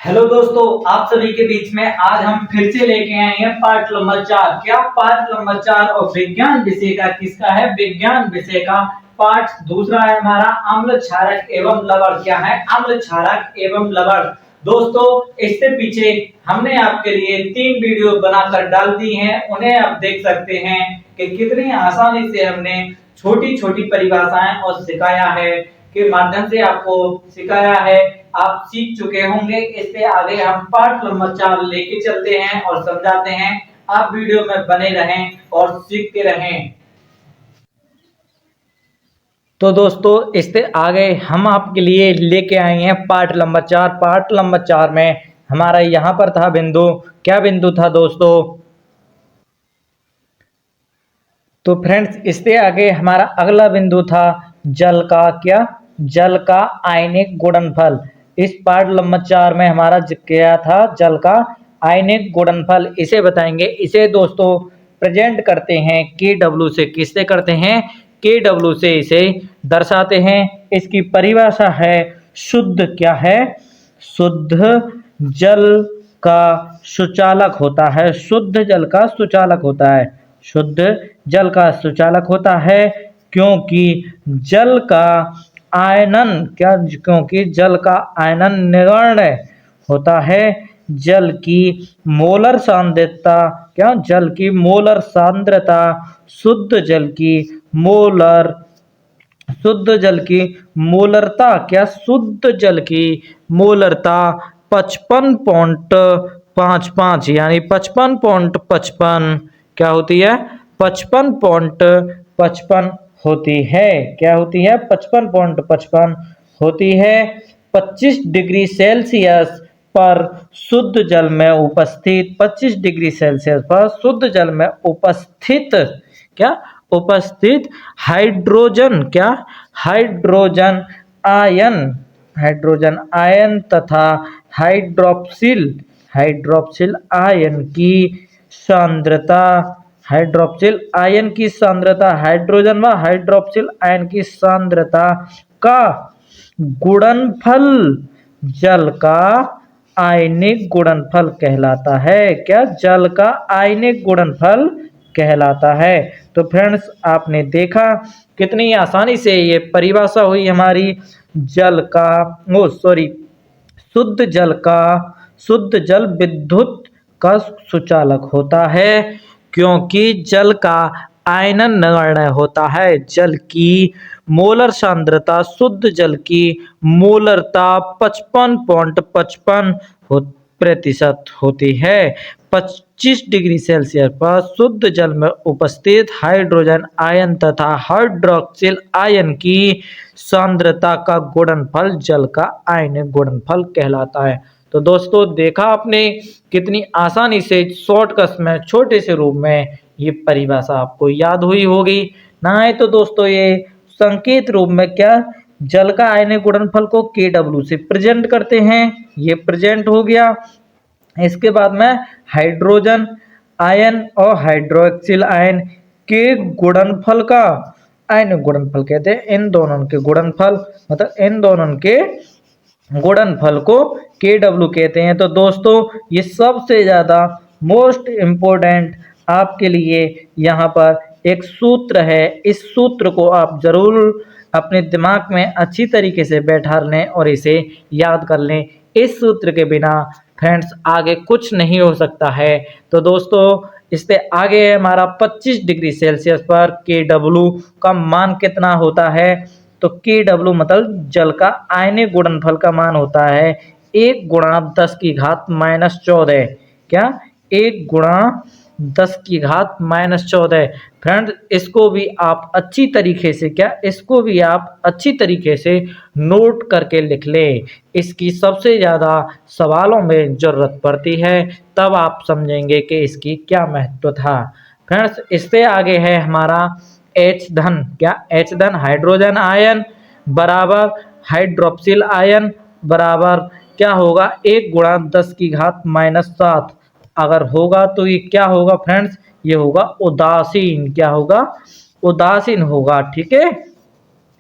Hello दोस्तों, आप सभी के बीच में आज हम फिर से लेके आए हैं पार्ट नंबर 4। क्या पार्ट नंबर 4 और विज्ञान विषय का किसका है? विज्ञान विषय का पार्ट दूसरा है हमारा अम्ल क्षारक एवं लवण। क्या है? अम्ल क्षारक एवं लवण। दोस्तों, इससे पीछे हमने आपके लिए 3 वीडियो बनाकर डाल दी हैं, उन्हें आप देख सकते हैं कि कितनी आसानी से हमने छोटी छोटी परिभाषाएं और सिखाया है के माध्यम से आपको सिखाया है। आप सीख चुके होंगे। इससे आगे हम पार्ट नंबर 4 लेके चलते हैं और समझाते हैं। आप वीडियो में बने रहें और सीखते रहें। तो दोस्तों, इससे आगे हम आपके लिए लेके आए हैं पार्ट नंबर 4। पार्ट नंबर 4 में हमारा यहाँ पर था बिंदु। क्या बिंदु था दोस्तों? तो फ्रेंड्स, इससे आगे हमारा अगला बिंदु था जल का क्या? जल का आयनिक गुणनफल। इस पार्ट नंबर 4 में हमारा क्या था? जल का आयनिक गुणनफल। इसे बताएंगे। इसे दोस्तों प्रेजेंट करते हैं KW से। किससे करते हैं? KW से इसे दर्शाते हैं। इसकी परिभाषा है शुद्ध क्या है? शुद्ध जल का सुचालक होता है। शुद्ध जल का सुचालक होता है। शुद्ध जल का सुचालक होता है क्योंकि जल का आयनन क्या? क्योंकि जल का आयनन नगण्य होता है। जल की मोलर सांद्रता क्या? जल की मोलर सांद्रता शुद्ध जल की मोलरता क्या? शुद्ध जल की मोलरता 55.55 यानी 55.55 क्या होती है? 55.55 होती है। क्या होती है? 55.55 होती है। 25 डिग्री सेल्सियस पर शुद्ध जल में उपस्थित 25 डिग्री सेल्सियस पर शुद्ध जल में उपस्थित क्या? उपस्थित हाइड्रोजन क्या? हाइड्रोजन आयन तथा हाइड्रोक्सिल आयन की सांद्रता हाइड्रोजन व हाइड्रोक्सिल आयन की सांद्रता का गुणनफल जल का आयनिक गुणनफल कहलाता है। क्या? जल का आयनिक गुणनफल कहलाता है। तो फ्रेंड्स, आपने देखा कितनी आसानी से ये परिभाषा हुई हमारी जल का शुद्ध जल विद्युत का सुचालक होता है क्योंकि जल का आयनन नगण्य होता है। जल की मोलर सांद्रता शुद्ध जल की मोलरता 55.55% होती है। 25 डिग्री सेल्सियस पर शुद्ध जल में उपस्थित हाइड्रोजन आयन तथा हाइड्रोक्सिल आयन की सांद्रता का गुणनफल जल का आयनिक गुणनफल कहलाता है। तो दोस्तों, देखा आपने कितनी आसानी से शॉर्टकट में छोटे से रूप में ये परिभाषा आपको याद हुई होगी ना? है तो दोस्तों, ये संकेत रूप में क्या? जल का आयनिक गुणनफल को KW से प्रेजेंट करते हैं। ये प्रेजेंट हो गया। इसके बाद में हाइड्रोजन आयन और हाइड्रोक्सिल आयन के गुणनफल का आयनिक गुणनफल कहते हैं। इन दोनों के गुणनफल मतलब इन दोनों के गुणनफल को KW कहते हैं। तो दोस्तों, ये सबसे ज़्यादा मोस्ट इम्पोर्टेंट आपके लिए यहाँ पर एक सूत्र है। इस सूत्र को आप जरूर अपने दिमाग में अच्छी तरीके से बैठा लें और इसे याद कर लें। इस सूत्र के बिना फ्रेंड्स आगे कुछ नहीं हो सकता है। तो दोस्तों, इससे आगे है हमारा 25 डिग्री सेल्सियस पर KW का मान कितना होता है? तो KW मतलब जल का आयनिक गुणनफल का मान होता है 1 गुणा 10 की घात -14। क्या? 1 गुणा 10 की घात -14। फ्रेंड्स, इसको भी आप अच्छी तरीके से नोट करके लिख लें। इसकी सबसे ज़्यादा सवालों में ज़रूरत पड़ती है, तब आप समझेंगे कि इसकी क्या महत्व था। फ्रेंड्स, इससे आगे है हमारा H धन। क्या? H धन हाइड्रोजन आयन बराबर हाइड्रोक्सिल आयन बराबर क्या होगा? 1 गुणा 10 की घात -7 अगर होगा तो ये क्या होगा फ्रेंड्स? ये होगा उदासीन। क्या होगा? उदासीन होगा। ठीक है,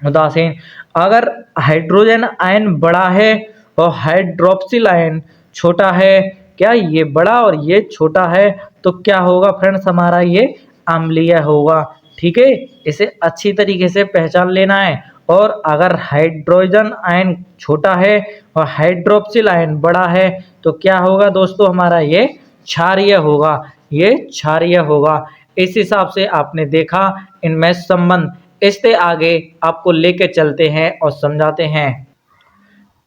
उदासीन। अगर हाइड्रोजन आयन बड़ा है और हाइड्रोक्सिल आयन छोटा है, क्या ये बड़ा और ये छोटा है, तो क्या होगा फ्रेंड्स हमारा ये अम्लीय होगा। ठीक है, इसे अच्छी तरीके से पहचान लेना है। और अगर हाइड्रोजन आयन छोटा है और हाइड्रोक्सिल आयन बड़ा है तो क्या होगा दोस्तों हमारा ये क्षारीय होगा, ये क्षारीय होगा। इस हिसाब से आपने देखा इनमें संबंध। इससे आगे आपको लेके चलते हैं और समझाते हैं।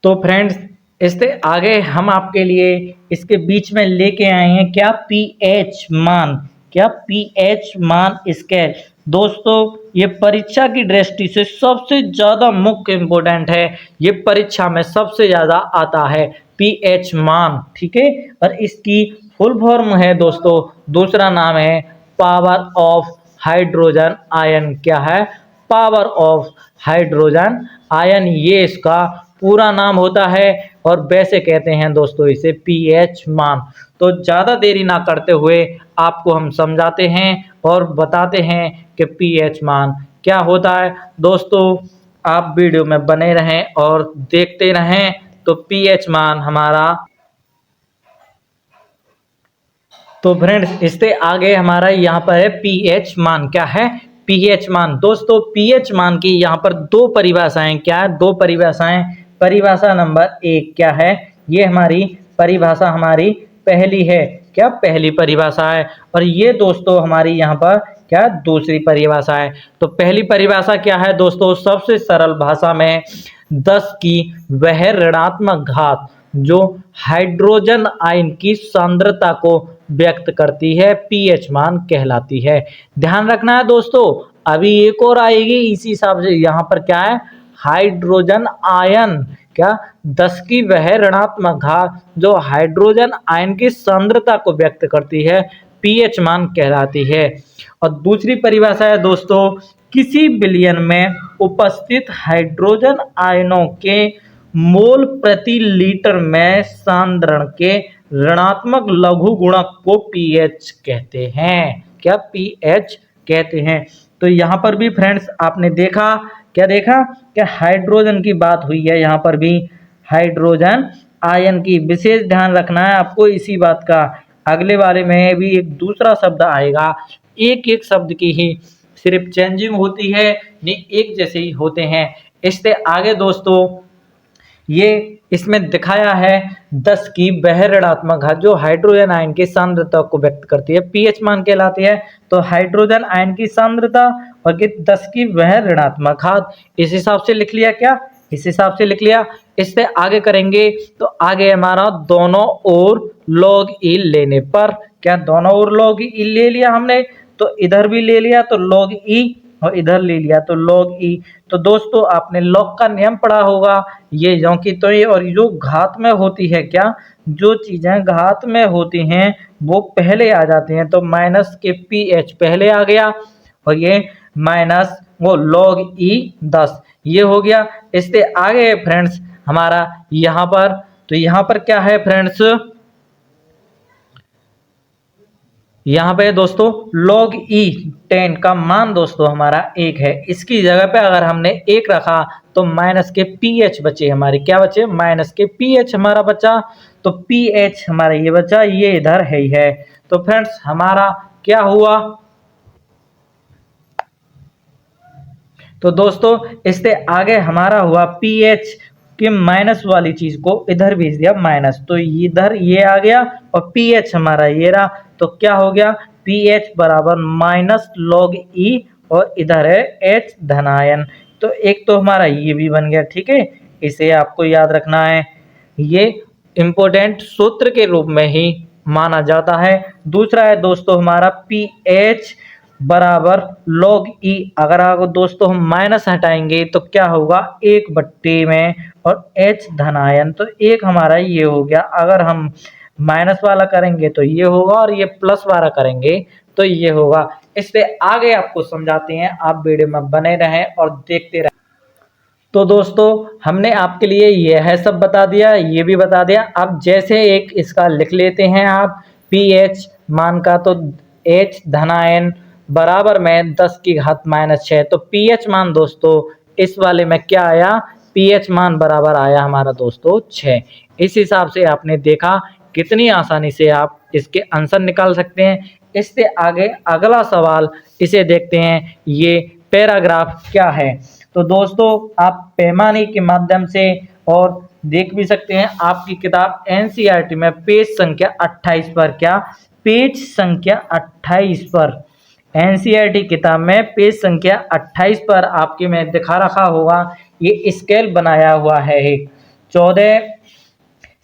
तो फ्रेंड्स इससे आगे हम आपके लिए इसके बीच में लेके आए हैं क्या, पीएच मान। क्या, पीएच मान स्केल। दोस्तों ये परीक्षा की दृष्टि से सबसे ज़्यादा मुख्य इम्पोर्टेंट है, ये परीक्षा में सबसे ज़्यादा आता है पीएच मान। ठीक है, और इसकी फुल फॉर्म है दोस्तों, दूसरा नाम है पावर ऑफ हाइड्रोजन आयन। क्या है, पावर ऑफ हाइड्रोजन आयन, ये इसका पूरा नाम होता है। और वैसे कहते हैं दोस्तों इसे पीएच मान। तो ज़्यादा देरी ना करते हुए आपको हम समझाते हैं और बताते हैं कि पीएच मान क्या होता है। दोस्तों आप वीडियो में बने रहें और देखते रहें। तो पीएच मान हमारा, तो फ्रेंड्स इससे आगे हमारा यहाँ पर है पीएच मान। क्या है, पीएच मान। दोस्तों पीएच मान की यहाँ पर दो परिभाषाएं, क्या है, दो परिभाषाएं। परिभाषा नंबर 1 क्या है, ये हमारी परिभाषा हमारी पहली है, क्या पहली परिभाषा है। और ये दोस्तों हमारी यहाँ पर क्या दूसरी परिभाषा है। तो पहली परिभाषा क्या है दोस्तों, सबसे सरल भाषा में 10 की वह ऋणात्मक घात जो हाइड्रोजन आयन की सांद्रता को व्यक्त करती है, पीएच मान कहलाती है। ध्यान रखना है दोस्तों, अभी एक और आएगी इसी हिसाब से। यहाँ पर क्या है, हाइड्रोजन आयन, क्या 10 की वह ऋणात्मक घात जो हाइड्रोजन आयन की सांद्रता को व्यक्त करती है, पीएच मान कहलाती है। और दूसरी परिभाषा है दोस्तों, किसी बिलियन में उपस्थित हाइड्रोजन आयनों के मोल प्रति लीटर में सांद्रण के ऋणात्मक लघु गुणक को पीएच कहते हैं। क्या, पीएच कहते हैं। तो यहाँ पर भी फ्रेंड्स आपने देखा, क्या देखा, क्या हाइड्रोजन की बात हुई है। यहाँ पर भी हाइड्रोजन आयन की विशेष ध्यान रखना है आपको इसी बात का। अगले वाले में भी एक दूसरा शब्द आएगा, एक एक शब्द की ही सिर्फ चेंजिंग होती है, नहीं एक जैसे ही होते हैं। इससे आगे दोस्तों ये इसमें दिखाया है 10 की वह ऋणात्मक घात जो हाइड्रोजन आयन की सांद्रता को व्यक्त करती है, पीएच मान कहलाती है। तो हाइड्रोजन आयन की सांद्रता और 10 की वह ऋणात्मक घात, इस हिसाब से लिख लिया। क्या, इस हिसाब से लिख लिया। इससे आगे करेंगे तो आगे हमारा दोनों ओर लॉग ई लेने पर, क्या दोनों ओर लॉग ई ले लिया हमने, तो इधर भी ले लिया तो लॉग ई और इधर ले लिया तो लॉग ई। तो दोस्तों आपने लॉग का नियम पढ़ा होगा, ये यों की तो ये, और जो घात में होती है, क्या जो चीजें घात में होती हैं वो पहले आ जाती हैं। तो माइनस के पीएच पहले आ गया और ये माइनस वो लॉग ई 10 ये हो गया। इससे आगे है फ्रेंड्स हमारा यहाँ पर, तो यहाँ पर क्या है फ्रेंड्स, यहाँ पे दोस्तों log e 10 का मान दोस्तों हमारा 1 है। इसकी जगह पे अगर हमने 1 रखा तो माइनस के pH बचे हमारे, क्या बचे, माइनस के pH हमारा बचा। तो pH हमारा ये बचा, ये इधर है ही है। तो फ्रेंड्स हमारा क्या हुआ, तो दोस्तों इससे आगे हमारा हुआ pH कि माइनस वाली चीज को इधर भेज दिया माइनस, तो इधर ये आ गया और pH हमारा ये रहा। तो क्या हो गया, pH बराबर माइनस लॉग ई और इधर है H धनायन। तो एक तो हमारा ये भी बन गया। ठीक है, इसे आपको याद रखना है, ये इंपॉर्टेंट सूत्र के रूप में ही माना जाता है। दूसरा है दोस्तों हमारा pH बराबर log ई। अगर आपको दोस्तों हम माइनस हटाएंगे तो क्या होगा, 1/में और H धनायन, तो एक हमारा ये हो गया। अगर हम माइनस वाला करेंगे तो ये होगा और ये प्लस वाला करेंगे तो ये होगा। इससे आगे आपको समझाते हैं, आप वीडियो में बने रहें और देखते रहें। तो दोस्तों हमने आपके लिए यह सब बता दिया, ये भी बता दिया। अब जैसे एक इसका लिख लेते हैं आप pH मान का, तो H धनायन बराबर में 10 की घात -6। तो pH मान दोस्तों इस वाले में क्या आया, पीएच मान बराबर आया हमारा दोस्तों 6। इस हिसाब से आपने देखा कितनी आसानी से आप इसके आंसर निकाल सकते हैं। इससे आगे अगला सवाल इसे देखते हैं, ये पैराग्राफ क्या है। तो दोस्तों आप पैमाने के माध्यम से और देख भी सकते हैं, आपकी किताब एनसीईआरटी में पेज संख्या 28 पर, क्या पेज संख्या 28 पर, एनसीईआरटी किताब में पेज संख्या 28 पर आपके में दिखा रखा होगा, ये स्केल बनाया हुआ है। एक 14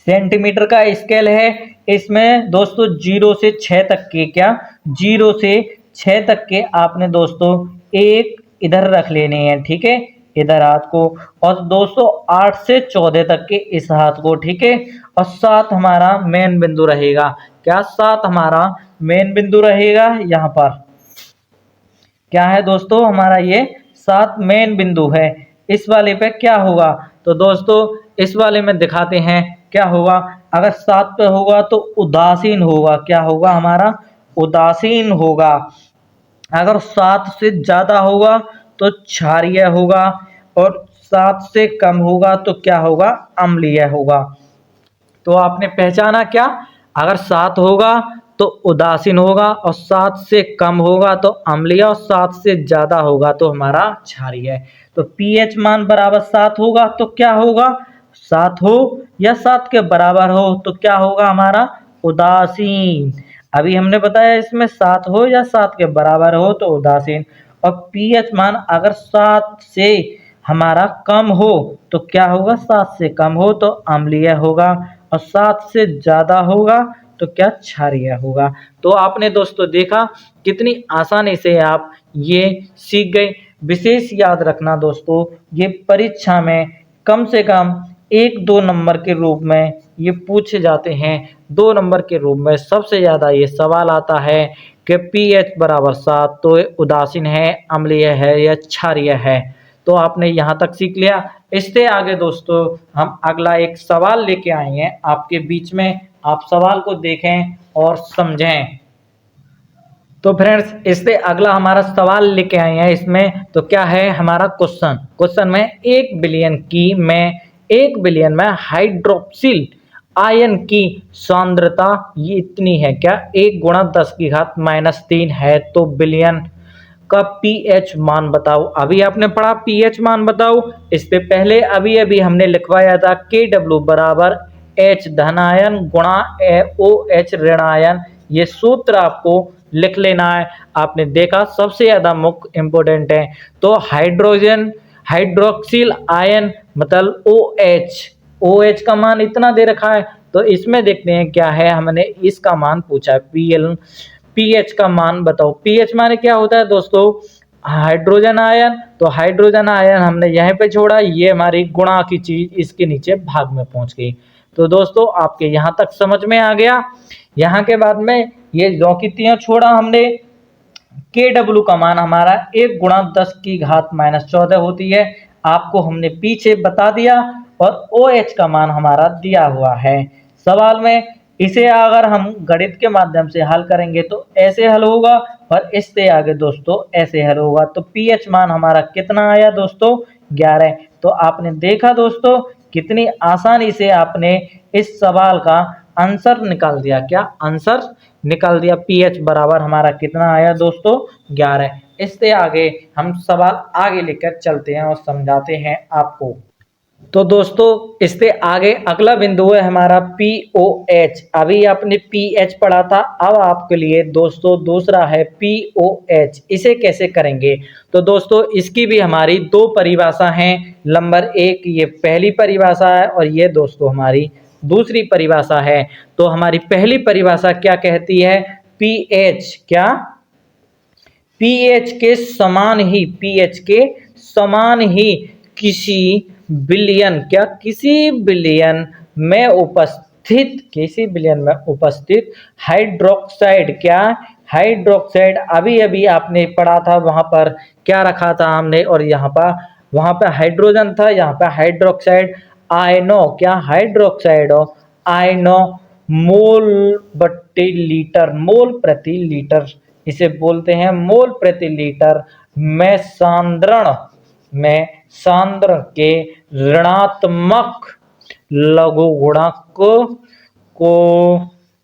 सेंटीमीटर का स्केल है। इसमें दोस्तों 0 से 6 तक के, क्या 0 से 6 तक के आपने दोस्तों एक इधर रख लेने हैं, ठीक है, इधर हाथ को, और दोस्तों 8 से 14 तक के इस हाथ को, ठीक है, और 7 हमारा मेन बिंदु रहेगा, क्या 7 हमारा मेन बिंदु रहेगा। यहाँ पर क्या है दोस्तों, हमारा ये 7 मेन बिंदु है। इस वाले पे क्या होगा, तो दोस्तों इस वाले में दिखाते हैं क्या होगा। अगर 7 पे होगा तो उदासीन होगा, क्या होगा हमारा उदासीन होगा। अगर 7 से ज्यादा होगा तो क्षारीय होगा, और 7 से कम होगा तो क्या होगा, अम्लीय होगा। तो आपने पहचाना क्या, अगर 7 होगा तो उदासीन होगा, और 7 से कम होगा तो अम्लीय, और 7 से ज्यादा होगा तो हमारा क्षारीय है। तो पीएच मान बराबर 7 होगा तो क्या होगा, 7 हो या 7 के बराबर हो तो क्या होगा हमारा उदासीन। अभी हमने बताया इसमें 7 हो या 7 के बराबर हो तो उदासीन। और पीएच मान अगर 7 से हमारा कम हो तो क्या होगा, 7 से कम हो तो अम्लीय होगा, और 7 से ज्यादा होगा तो क्या क्षारीय होगा। तो आपने दोस्तों देखा कितनी आसानी से आप ये सीख गए। विशेष याद रखना दोस्तों, ये परीक्षा में कम से कम 1-2 नंबर के रूप में ये पूछे जाते हैं। 2 नंबर के रूप में सबसे ज़्यादा ये सवाल आता है कि पीएच बराबर 7 तो उदासीन है, अम्लीय है या क्षारीय है। तो आपने यहाँ तक सीख लिया। इससे आगे दोस्तों हम अगला एक सवाल लेके आए हैं आपके बीच में, आप सवाल को देखें और समझें। तो फ्रेंड्स इससे अगला हमारा सवाल लेके आए हैं, इसमें तो क्या है हमारा क्वेश्चन में 1 बिलियन में हाइड्रोक्सिल आयन की सांद्रता ये इतनी है, क्या 1 गुणा 10 की घात -3 है, तो बिलियन का पीएच मान बताओ। अभी आपने पढ़ा पीएच मान बताओ, इससे पहले अभी अभी हमने लिखवाया था KW बराबर H धनायन गुणा OH ऋणायन। ये सूत्र आपको लिख लेना है। आपने देखा सबसे ज्यादा मुख्य इंपॉर्टेंट है। तो हाइड्रोक्सिल आयन मतलब OH का मान इतना दे रखा है, तो इसमें देखते हैं क्या है, हमने इसका मान पूछा है पीएच का मान बताओ। पीएच माने क्या होता है दोस्तों, हाइड्रोजन आयन। तो हाइड्रोजन आयन हमने यहाँ पे छोड़ा, ये हमारी गुणा की चीज इसके नीचे भाग में पहुंच गई। तो दोस्तों आपके यहाँ तक समझ में आ गया। यहाँ के बाद में ये लौकितियां छोड़ा हमने, KW का मान हमारा 1 गुणा 10 की घात -14 होती है, आपको हमने पीछे बता दिया, और OH का मान हमारा दिया हुआ है सवाल में। इसे अगर हम गणित के माध्यम से हल करेंगे तो ऐसे हल होगा, और इससे आगे दोस्तों ऐसे हल होगा। तो पीएच मान हमारा कितना आया दोस्तों, 11। तो आपने देखा दोस्तों कितनी आसानी से आपने इस सवाल का आंसर निकाल दिया, क्या आंसर निकाल दिया। पीएच बराबर हमारा कितना आया दोस्तों, 11। इससे आगे हम सवाल आगे लेकर चलते हैं और समझाते हैं आपको। तो दोस्तों इससे आगे अगला बिंदु है हमारा POH। अभी आपने पीएच पढ़ा था, अब आपके लिए दोस्तों दूसरा है POH। इसे कैसे करेंगे, तो दोस्तों इसकी भी हमारी 2 परिभाषा हैं। नंबर 1 ये पहली परिभाषा है, और ये दोस्तों हमारी दूसरी परिभाषा है। तो हमारी पहली परिभाषा क्या कहती है, पीएच क्या पीएच के समान ही किसी बिलियन में उपस्थित हाइड्रोक्साइड अभी अभी आपने पढ़ा था, वहां पर क्या रखा था हमने, और वहां पर हाइड्रोजन था, यहाँ पे हाइड्रोक्साइड आयनो, क्या हाइड्रोक्साइड आयनो मोल प्रति लीटर इसे बोलते हैं, मोल प्रति लीटर में सांद्र के ऋणात्मक लघुगुणक को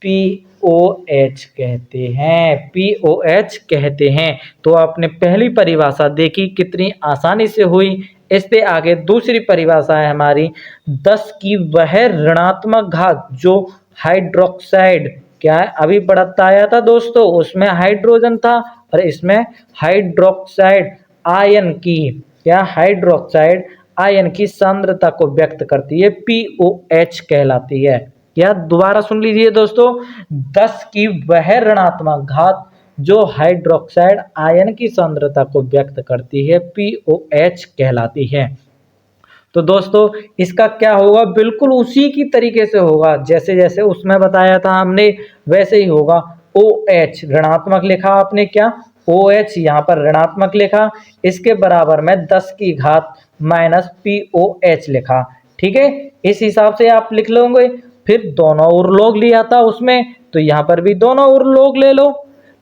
POH कहते हैं, POH कहते हैं। तो आपने पहली परिभाषा देखी कितनी आसानी से हुई। इससे आगे दूसरी परिभाषा है हमारी 10 की वह ऋणात्मक घात जो हाइड्रोक्साइड क्या है अभी बढ़ता आया था दोस्तों, उसमें हाइड्रोजन था और इसमें हाइड्रोक्साइड आयन की क्या हाइड्रोक्साइड आयन की सांद्रता को व्यक्त करती है, POH कहलाती है। क्या दोबारा सुन लीजिए दोस्तों, 10 की वह ऋणात्मक घात जो हाइड्रोक्साइड आयन की सांद्रता को व्यक्त करती है, POH कहलाती है। तो दोस्तों इसका क्या होगा, बिल्कुल उसी की तरीके से होगा जैसे जैसे उसमें बताया था हमने वैसे ही होगा। OH ऋणात्मक लिखा आपने, क्या OH यहाँ पर ऋणात्मक लिखा, इसके बराबर में 10 की घात माइनस POH लिखा। ठीक है, इस हिसाब से आप लिख लोगे। फिर दोनों ओर लॉग लिया था उसमें, तो यहाँ पर भी दोनों ओर लॉग ले लो,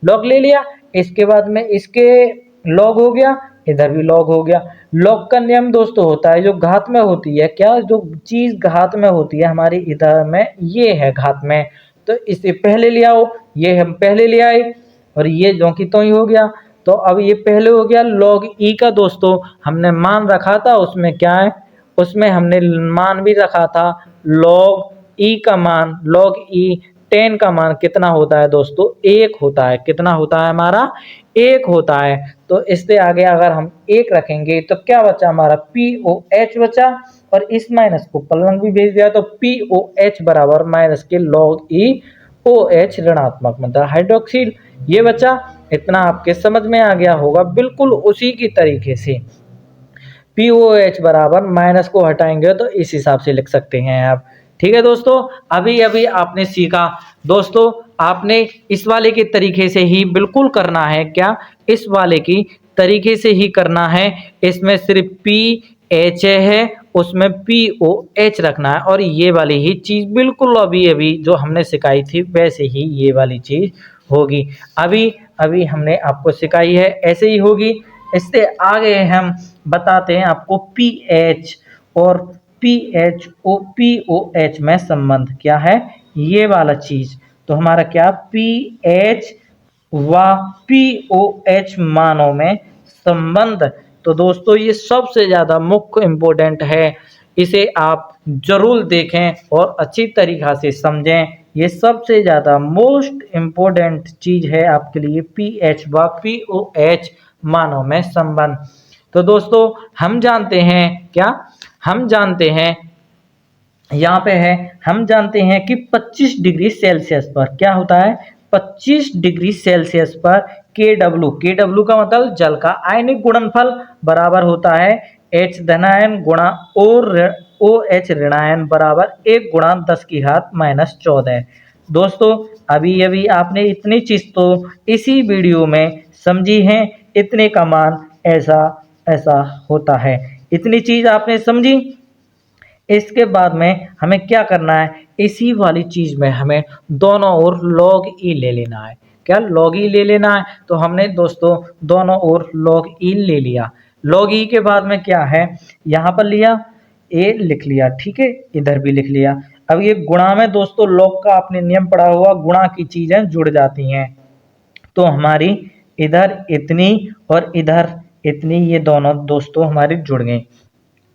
लॉग ले लिया। इसके बाद में इसके लॉग हो गया, इधर भी लॉग हो गया। लॉग का नियम दोस्तों होता है जो घात में होती है, क्या जो चीज घात में होती है हमारी इधर में ये है घात में, तो इसे पहले ले आओ, ये हम पहले ले आए और ये जो की तो ही हो गया। तो अब ये पहले हो गया लॉग ई का दोस्तों, हमने मान रखा था उसमें क्या है, उसमें हमने मान भी रखा था लॉग ई का मान, लॉग ई 10 का मान कितना होता है दोस्तों, 1 होता है। कितना होता है हमारा, 1 होता है। तो इससे आगे अगर हम 1 रखेंगे तो क्या बचा हमारा, POH बचा, और इस माइनस को पलंग भी भेज दिया तो POH बराबर माइनस के लॉग ई OH ऋणात्मक मतलब हाइड्रोक्सिल, ये बचा। इतना आपके समझ में आ गया होगा, बिल्कुल उसी की तरीके से POH बराबर माइनस को हटाएंगे तो इस हिसाब से लिख सकते हैं आप। ठीक है दोस्तों, अभी अभी आपने सीखा दोस्तों, आपने इस वाले के तरीके से ही बिल्कुल करना है, क्या इस वाले की तरीके से ही करना है। इसमें सिर्फ PH है, उसमें POH रखना है, और ये वाली ही चीज बिल्कुल अभी अभी जो हमने सिखाई थी वैसे ही ये वाली चीज होगी। अभी अभी हमने आपको सिखाई है ऐसे ही होगी। इससे आगे हम बताते हैं आपको PH और POH में संबंध क्या है, ये वाला चीज। तो हमारा क्या PH व POH मानों में संबंध। तो दोस्तों ये सबसे ज्यादा मुख्य इम्पोर्टेंट है, इसे आप जरूर देखें और अच्छी तरीक़ा से समझें। ये सबसे ज़्यादा मोस्ट इम्पोर्टेंट चीज़ है आपके लिए, PH व POH मानों में संबंध। तो दोस्तों हम जानते हैं क्या, हम जानते हैं यहाँ पे है, हम जानते हैं कि 25 डिग्री सेल्सियस पर क्या होता है, 25 डिग्री सेल्सियस पर KW का मतलब जल का आयनिक गुणनफल बराबर होता है H धनायन गुणा OH ऋणायन बराबर 1 गुणा 10 की घात -14। दोस्तों अभी अभी आपने इतनी चीज तो इसी वीडियो में समझी है, इतने का मान ऐसा ऐसा होता है, इतनी चीज आपने समझी। इसके बाद में हमें क्या करना है, इसी वाली चीज में हमें दोनों ओर log e ले लेना है, क्या log e ले लेना है। तो हमने दोस्तों दोनों ओर log e ले लिया, log e के बाद में क्या है, यहाँ पर लिया a लिख लिया, ठीक है, इधर भी लिख लिया। अब ये गुणा में दोस्तों log का आपने नियम पढ़ा हुआ, गुणा की चीजें जुड़ जाती हैं। तो हमारी इधर इतनी और इधर इतनी, ये दोनों दोस्तों हमारी जुड़ गई,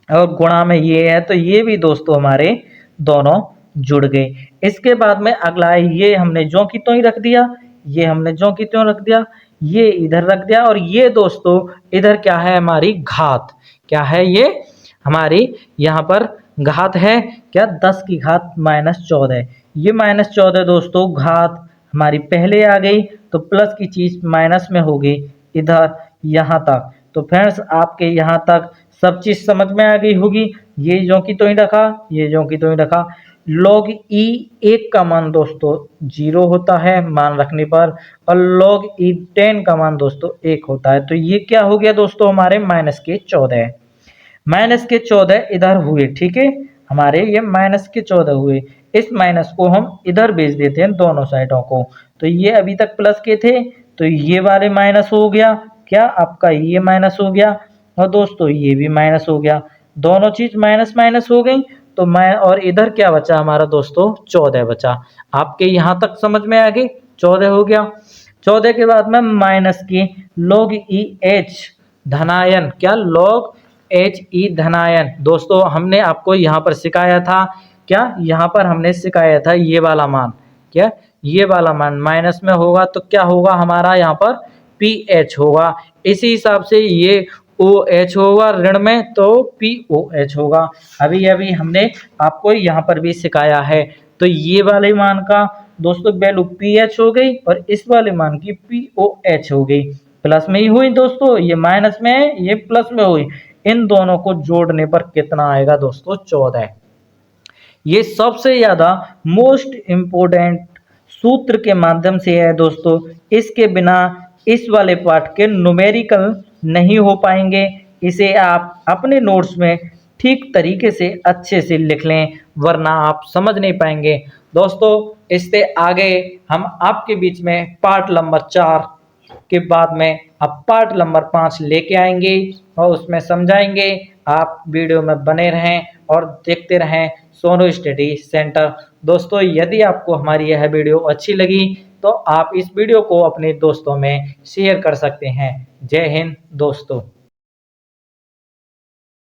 और गुणा में ये है तो ये भी दोस्तों हमारे दोनों जुड़ गए। इसके बाद में अगला है, ये हमने ज्यों की त्यों ही रख दिया, ये हमने ज्यों की त्यों रख दिया, ये इधर रख दिया, और ये दोस्तों इधर क्या है हमारी घात, क्या है ये हमारी यहाँ पर घात है, क्या 10 की घात -14। ये -14 दोस्तों घात हमारी पहले आ गई, तो प्लस की चीज माइनस में हो गई इधर यहाँ तक। तो फ्रेंड्स आपके यहाँ तक सब चीज समझ में आ गई होगी। ये ज्यों की त्यों ही रखा, ये ज्यों की त्यों ही रखा। log e 1 का मान दोस्तों 0 होता है मान रखने पर, और log e 10 का मान दोस्तों 1 होता है। तो ये क्या हो गया दोस्तों हमारे -14 इधर हुए, ठीक है, हमारे ये -14 हुए। इस माइनस को हम इधर भेज देते हैं दोनों साइडों को, तो ये अभी तक प्लस के थे, तो ये वाले माइनस हो गया, क्या आपका ये माइनस हो गया, और दोस्तों ये भी माइनस हो गया, दोनों चीज माइनस माइनस हो गई। तो मैं और इधर क्या बचा हमारा दोस्तों 14 बचा। आपके यहाँ तक समझ में आ गई, 14 हो गया। 14 के बाद में माइनस की log ई एच धनायन, क्या log एच ई धनायन। दोस्तों हमने आपको यहाँ पर सिखाया था, क्या यहाँ पर हमने सिखाया था ये वाला मान, क्या ये वाला मान माइनस में होगा तो क्या होगा हमारा यहाँ पर पी एच होगा। इसी हिसाब से ये ओ एच होगा ऋण में तो पी ओ एच होगा। अभी अभी हमने आपको यहाँ पर भी सिखाया है। तो ये वाले मान का दोस्तों वैल्यू पी एच हो गई और इस वाले मान की पी ओ एच हो गई। प्लस में ही हुई दोस्तों, ये माइनस में है ये प्लस में हुई। इन दोनों को जोड़ने पर कितना आएगा दोस्तों 14। ये सबसे ज्यादा मोस्ट इम्पोर्टेंट सूत्र के माध्यम से है दोस्तों। इसके बिना इस वाले पार्ट के न्यूमेरिकल नहीं हो पाएंगे। इसे आप अपने नोट्स में ठीक तरीके से अच्छे से लिख लें, वरना आप समझ नहीं पाएंगे। दोस्तों इससे आगे हम आपके बीच में पार्ट नंबर 4 के बाद में अब पार्ट नंबर 5 लेके आएंगे और उसमें समझाएंगे। आप वीडियो में बने रहें और देखते रहें सोनू स्टडी सेंटर। दोस्तों यदि आपको हमारी यह वीडियो अच्छी लगी तो आप इस वीडियो को अपने दोस्तों में शेयर कर सकते हैं। जय हिंद दोस्तों।